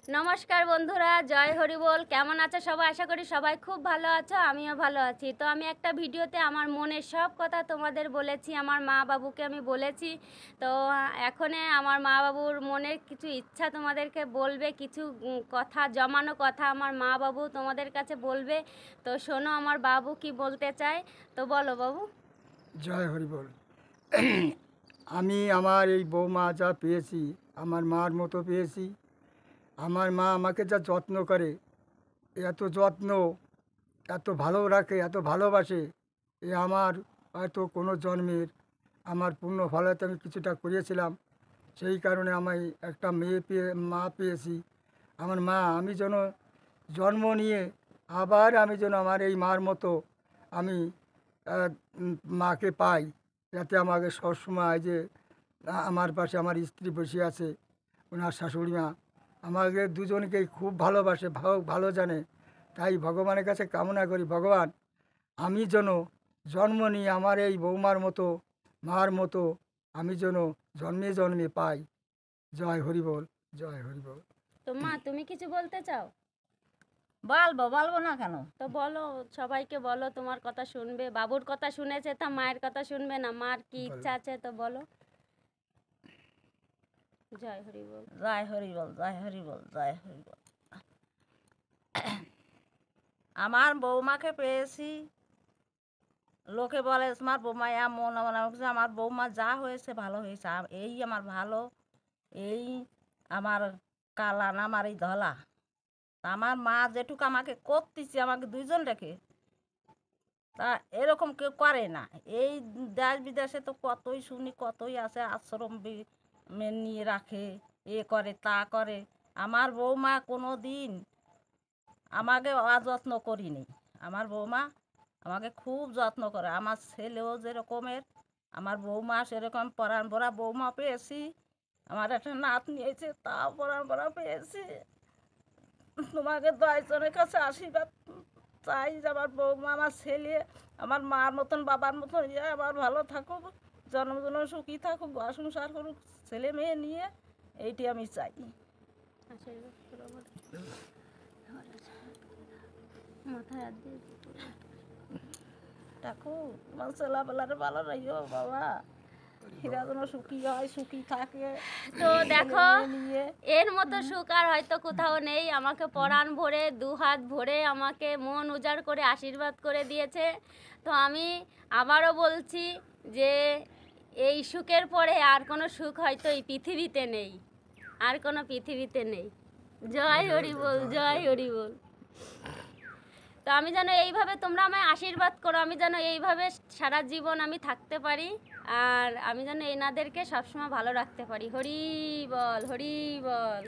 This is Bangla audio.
নমস্কার বন্ধুরা, জয় হরি বল। কেমন আছো সবাই? আশা করি সবাই খুব ভালো আছো, আমিও ভালো আছি। তো আমি একটা ভিডিওতে আমার মনের সব কথা তোমাদের বলেছি, আমার মা বাবুকে আমি বলেছি। তো এখন আমার মা বাবুর মনের কিছু ইচ্ছা তোমাদেরকে বলবে, কিছু কথা, জমানো কথা আমার মা বাবু তোমাদের কাছে বলবে। তো শোনো আমার বাবু কি বলতে চায়। তো বলো বাবু। জয় হরি বল। আমি আমার এই বৌমা যা পেয়েছি, আমার মার মতো পেয়েছি। আমার মা আমাকে যা যত্ন করে, এত যত্ন, এত ভালো রাখে, এত ভালোবাসে, এ আমার হয়তো কোনো জন্মের আমার পূর্ণ ফল হয়তো আমি কিছুটা করিয়েছিলাম। সেই কারণে আমি একটা মা পেয়েছি। আমার মা, আমি যেন জন্ম নিয়ে আবার আমি যেন আমার এই মার মতো আমি আহ, মাকে পাই, যাতে আমাকে সবসময় যে আমার পাশে আমার স্ত্রী বসে আছে, ওনার শাশুড়ি মা আমাকে দুজনকেই খুব ভালোবাসে, ভালো ভালো জানে। তাই ভগবানের কাছে কামনা করি, ভগবান আমি যেন জন্ম নিয়ে আমার এই বৌমার মতো, মার মতো আমি যেন জন্মে জন্মে পাই। জয় হরি বল, জয় হরি বল। তো মা, তুমি কিছু বলতে চাও? বলবো না কেন? তো বলো, সবাইকে বলো, তোমার কথা শুনবে। বাবুর কথা শুনেছে, তা মায়ের কথা শুনবে না? মার কি ইচ্ছা আছে তো বলো। জয় হরি বল। জয় হরি বল, জয় হরি বল, জয় হরি বল। আমার বৌমাকে পেয়েছি, লোকে বলে তোমার বৌমা এমন এমন। আমি বলছি, আমার বৌমা যা হয়েছে ভালো হয়েছে। এই আমার ভালো, এই আমার কালা না আমার এই ধলা। আমার মা যেটুকু আমাকে করতেছে, আমাকে দুইজন রেখে, তা এরকম কেউ করে না। এই দেশ বিদেশে তো কতই শুনি, কতই আছে আশ্রম নিয়ে রাখে, এ করে তা করে। আমার বৌমা কোনো দিন আমাকে অযত্ন করিনি। আমার বৌমা আমাকে খুব যত্ন করে। আমার ছেলেও যেরকমের, আমার বৌমা সেরকম। পরাণ ভরা বৌমা পেয়েছি। আমার একটা নাত নিয়েছে, তাও পরাণ ভরা পেয়েছি। তোমাকে 10 জনের কাছে আশীর্বাদ চাই যে আমার বৌমা, আমার ছেলে আমার মার মতন বাবার মতন আমার ভালো থাকুক, জন্ম জন্ম সুখী থাকুক, ঘর সংসার করুক, ছেলে মেয়ে নিয়ে। এইটি আমি চাই। মাথায় হাত দিয়ে ঠাকুর তোমার ছেলেবেলারে ভালো রাখিও বাবা, এরা যেন সুখী হয়, সুখী থাকে। তো দেখো, নিয়ে এর মতো সুখ আর হয়তো কোথাও নেই। আমাকে পরাণ ভরে, দু হাত ভরে আমাকে মন উজাড় করে আশীর্বাদ করে দিয়েছে। তো আমি আবারও বলছি যে এই সুখের পরে আর কোনো সুখ হয়তো এই পৃথিবীতে নেই, আর কোনো পৃথিবীতে নেই। জয় হরি বল, জয় হরি বল। তো আমি যেন এইভাবে, তোমরা আমায় আশীর্বাদ করো, আমি যেন এইভাবে সারা জীবন আমি থাকতে পারি, আর আমি যেন এনাদেরকে সবসময় ভালো রাখতে পারি। হরি বল, হরি বল।